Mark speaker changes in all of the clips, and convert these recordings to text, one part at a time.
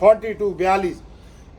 Speaker 1: 42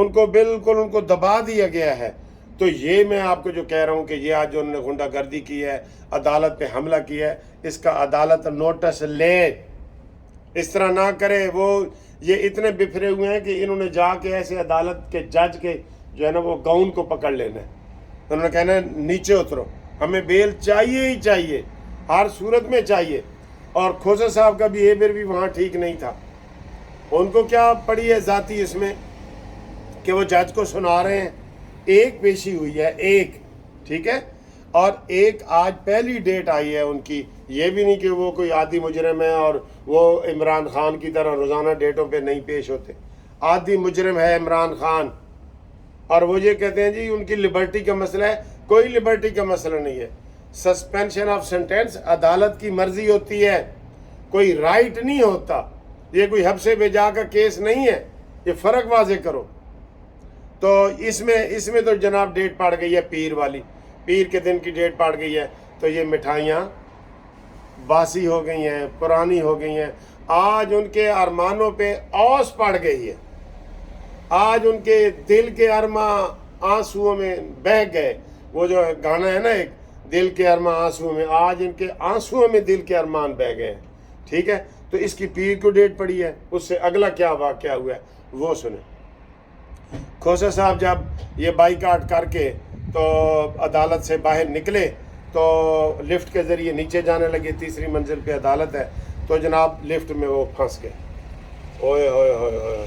Speaker 1: ان کو بالکل ان کو دبا دیا گیا ہے۔ تو یہ میں آپ کو جو کہہ رہا ہوں کہ یہ آج جو انہوں نے غنڈہ گردی کی ہے، عدالت پہ حملہ کیا ہے، اس کا عدالت نوٹس لے، اس طرح نہ کرے۔ وہ یہ اتنے بفرے ہوئے ہیں کہ انہوں نے جا کے ایسے عدالت کے جج کے جو ہے نا وہ گاؤن کو پکڑ لینا ہے، انہوں نے کہنا ہے نیچے اترو، ہمیں بیل چاہیے ہی چاہیے، ہر صورت میں چاہیے۔ اور کھوسا صاحب کا بیہیویئر بھی وہاں ٹھیک نہیں تھا۔ ان کو کیا پڑی ہے ذاتی اس میں کہ وہ جج کو سنا رہے ہیں، ایک پیشی ہوئی ہے، ایک، ٹھیک ہے، اور ایک آج پہلی ڈیٹ آئی ہے ان کی۔ یہ بھی نہیں کہ وہ کوئی عادی مجرم ہے اور وہ عمران خان کی طرح روزانہ ڈیٹوں پہ نہیں پیش ہوتے۔ عادی مجرم ہے عمران خان، اور وہ یہ کہتے ہیں جی ان کی لبرٹی کا مسئلہ ہے۔ کوئی لبرٹی کا مسئلہ نہیں ہے، سسپینشن آف سینٹینس عدالت کی مرضی ہوتی ہے، کوئی رائٹ نہیں ہوتا۔ یہ کوئی حبسے بھیجا کا کیس نہیں ہے، یہ فرق واضح کرو۔ تو اس میں تو جناب ڈیٹ پڑ گئی ہے پیر والی، پیر کے دن کی ڈیٹ پڑ گئی ہے، تو یہ مٹھائیاں باسی ہو گئی ہیں، پرانی ہو گئی ہیں۔ آج ان کے ارمانوں پہ اوس پڑ گئی ہے، آج ان کے دل کے ارماں آنسوؤں میں بہہ گئے۔ وہ جو گانا ہے نا ایک، دل کے ارماں آنسوؤں میں، آج ان کے آنسوؤں میں دل کے ارمان بہہ گئے ہیں، ٹھیک ہے۔ تو اس کی پیر کو ڈیٹ پڑی ہے، اس سے اگلا کیا واقعہ ہوا ہے وہ سنیں۔ کھوسا صاحب جب یہ بائیکاٹ کر کے تو عدالت سے باہر نکلے تو لفٹ کے ذریعے نیچے جانے لگے، تیسری منزل پہ عدالت ہے، تو جناب لفٹ میں وہ پھنس گئے۔ اوئے ہوئے ہوئے ہوئے،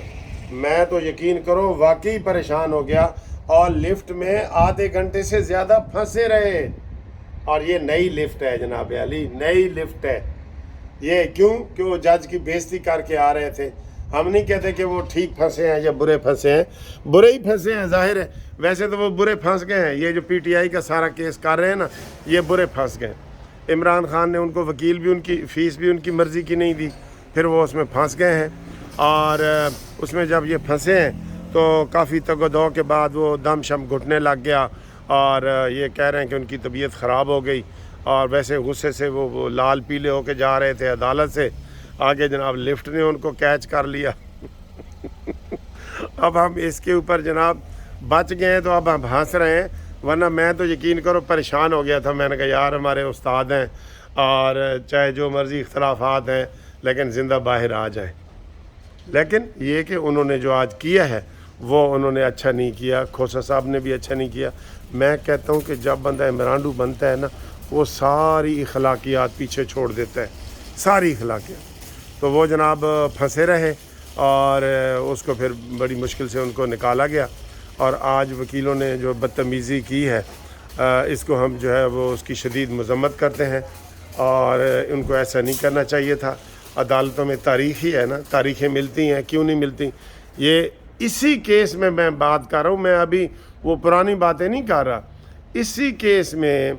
Speaker 1: میں تو یقین کرو واقعی پریشان ہو گیا، اور لفٹ میں آدھے گھنٹے سے زیادہ پھنسے رہے۔ اور یہ نئی لفٹ ہے جناب علی، نئی لفٹ ہے۔ یہ کیوں کہ وہ جج کی بےزتی کر کے آ رہے تھے۔ ہم نہیں کہتے کہ وہ ٹھیک پھنسے ہیں یا برے پھنسے ہیں، برے ہی پھنسے ہیں ظاہر ہے، ویسے تو وہ برے پھنس گئے ہیں۔ یہ جو پی ٹی آئی کا سارا کیس کر رہے ہیں نا، یہ برے پھنس گئے۔ عمران خان نے ان کو وکیل بھی، ان کی فیس بھی ان کی مرضی کی نہیں دی، پھر وہ اس میں پھنس گئے ہیں۔ اور اس میں جب یہ پھنسے ہیں تو کافی تگ و دو کے بعد وہ دم شم گھٹنے لگ گیا، اور یہ کہہ رہے ہیں کہ ان کی طبیعت خراب ہو گئی، اور ویسے غصے سے وہ لال پیلے ہو کے جا رہے تھے عدالت سے۔ آگے جناب لفٹ نے ان کو کیچ کر لیا۔ اب ہم اس کے اوپر جناب بچ گئے ہیں تو اب ہم ہنس رہے ہیں، ورنہ میں تو یقین کرو پریشان ہو گیا تھا۔ میں نے کہا یار ہمارے استاد ہیں، اور چاہے جو مرضی اختلافات ہیں لیکن زندہ باہر آ جائیں۔ لیکن یہ کہ انہوں نے جو آج کیا ہے وہ انہوں نے اچھا نہیں کیا، کھوسا صاحب نے بھی اچھا نہیں کیا۔ میں کہتا ہوں کہ جب بندہ عمرانڈو بنتا ہے نا، وہ ساری اخلاقیات پیچھے چھوڑ دیتا ہے، ساری اخلاقیات۔ تو وہ جناب پھنسے رہے، اور اس کو پھر بڑی مشکل سے ان کو نکالا گیا۔ اور آج وکیلوں نے جو بدتمیزی کی ہے، اس کو ہم جو ہے وہ اس کی شدید مذمت کرتے ہیں، اور ان کو ایسا نہیں کرنا چاہیے تھا۔ عدالتوں میں تاریخ ہی ہے نا، تاریخیں ملتی ہیں، کیوں نہیں ملتی؟ یہ اسی کیس میں بات کر رہا ہوں، میں ابھی وہ پرانی باتیں نہیں کر رہا۔ اسی کیس میں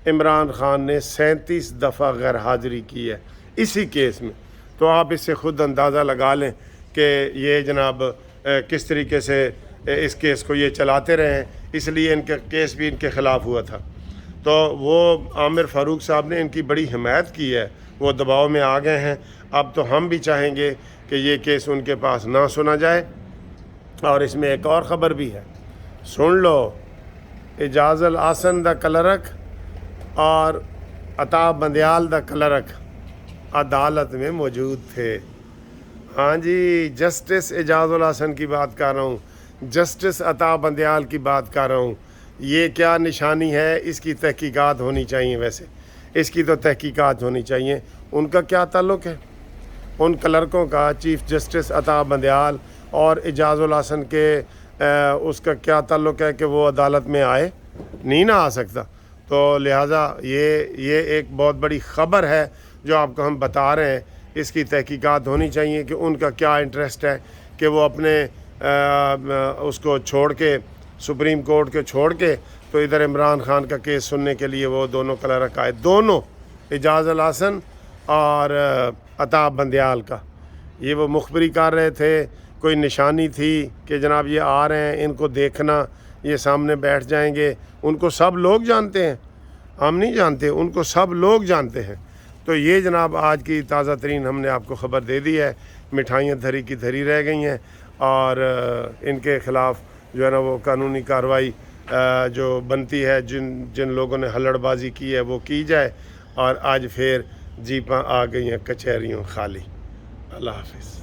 Speaker 1: عمران خان نے 37 دفعہ غیر حاضری کی ہے، اسی کیس میں۔ تو آپ اس سے خود اندازہ لگا لیں کہ یہ جناب کس طریقے سے اس کیس کو یہ چلاتے رہے ہیں، اس لیے ان کا کیس بھی ان کے خلاف ہوا تھا۔ تو وہ عامر فاروق صاحب نے ان کی بڑی حمایت کی ہے، وہ دباؤ میں آ گئے ہیں۔ اب تو ہم بھی چاہیں گے کہ یہ کیس ان کے پاس نہ سنا جائے۔ اور اس میں ایک اور خبر بھی ہے، سن لو۔ اعجاز الحسن دا کلرک اور عطا بندیال دا کلرک عدالت میں موجود تھے۔ ہاں جی، جسٹس اعجاز الحسن کی بات کر رہا ہوں، جسٹس عطا بندیال کی بات کر رہا ہوں۔ یہ کیا نشانی ہے؟ اس کی تحقیقات ہونی چاہیے، ویسے اس کی تو تحقیقات ہونی چاہیے۔ ان کا کیا تعلق ہے؟ ان کلرکوں کا چیف جسٹس عطا بندیال اور اعجاز الحسن کے اس کا کیا تعلق ہے کہ وہ عدالت میں آئے؟ نہیں نہ آ سکتا۔ تو لہٰذا یہ ایک بہت بڑی خبر ہے جو آپ کو ہم بتا رہے ہیں۔ اس کی تحقیقات ہونی چاہیے کہ ان کا کیا انٹرسٹ ہے کہ وہ اپنے اس کو چھوڑ کے، سپریم کورٹ کے چھوڑ کے، تو ادھر عمران خان کا کیس سننے کے لیے وہ دونوں کلرک آئے، دونوں، اعجاز الحسن اور عطا بندیال کا۔ یہ وہ مخبری کر رہے تھے، کوئی نشانی تھی کہ جناب یہ آ رہے ہیں، ان کو دیکھنا، یہ سامنے بیٹھ جائیں گے۔ ان کو سب لوگ جانتے ہیں، ہم نہیں جانتے، ان کو سب لوگ جانتے ہیں۔ تو یہ جناب آج کی تازہ ترین ہم نے آپ کو خبر دے دی ہے۔ مٹھائیاں دھری کی دھری رہ گئی ہیں، اور ان کے خلاف جو ہے نا وہ قانونی کارروائی جو بنتی ہے، جن لوگوں نے ہلڑ بازی کی ہے وہ کی جائے، اور آج پھر جیپاں آ گئی ہیں کچہریوں خالی۔ اللہ حافظ۔